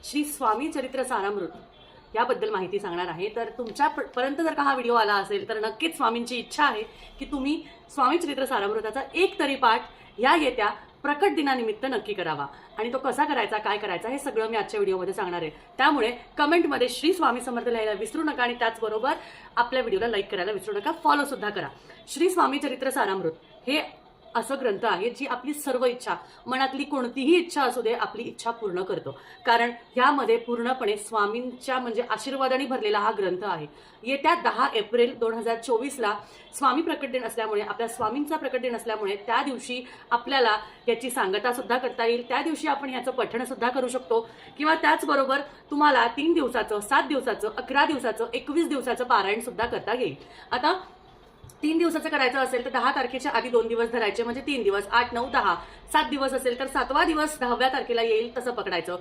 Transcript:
श्री स्वामी चरित्र सारामृत याबद्दल माहिती सांगणार आहे। तर तुमच्यापर्यंत जर का हा व्हिडिओ आला असेल तर नक्कीच स्वामींची इच्छा आहे की तुम्ही स्वामी चरित्र सारामृताचा एक तरी पाठ या येत्या प्रकट दिनानिमित्त नक्की करावा। आणि तो कसा करायचा, काय करायचा हे सगळं मी आजच्या व्हिडिओमध्ये सांगणार आहे। त्यामुळे कमेंटमध्ये श्री स्वामी समर्थ लिहायला विसरू नका आणि त्याचबरोबर आपल्या व्हिडिओला लाईक करायला विसरू नका, फॉलो सुद्धा करा। श्री स्वामी चरित्र सारामृत हे असं ग्रंथ आहे जी आपली सर्व इच्छा, मनातली कोणतीही इच्छा असू दे, आपली इच्छा पूर्ण करतो। कारण ह्यामध्ये पूर्णपणे स्वामींच्या म्हणजे आशीर्वादाने भरलेला हा ग्रंथ आहे। येत्या 10 एप्रिल 2024ला स्वामी प्रकट दिन असल्यामुळे, आपल्या स्वामींचा प्रकट दिन असल्यामुळे त्या दिवशी आपल्याला याची सांगता सुद्धा करता येईल। त्या दिवशी आपण याचं पठण सुद्धा करू शकतो किंवा त्याचबरोबर तुम्हाला 3 दिवसाचं, 7 दिवसाचं, 11 दिवसाचं, 21 दिवसाचं पारायण सुद्धा करता येईल। आता 3 दिवसाचं करायचं असेल तर 10 तारखेच्या आधी 2 दिवस धरायचे, म्हणजे 3 दिवस, 8, 9, 10, 7 दिवस असेल तर 7वा दिवस 10व्या तारखेला येईल तसं पकडायचं।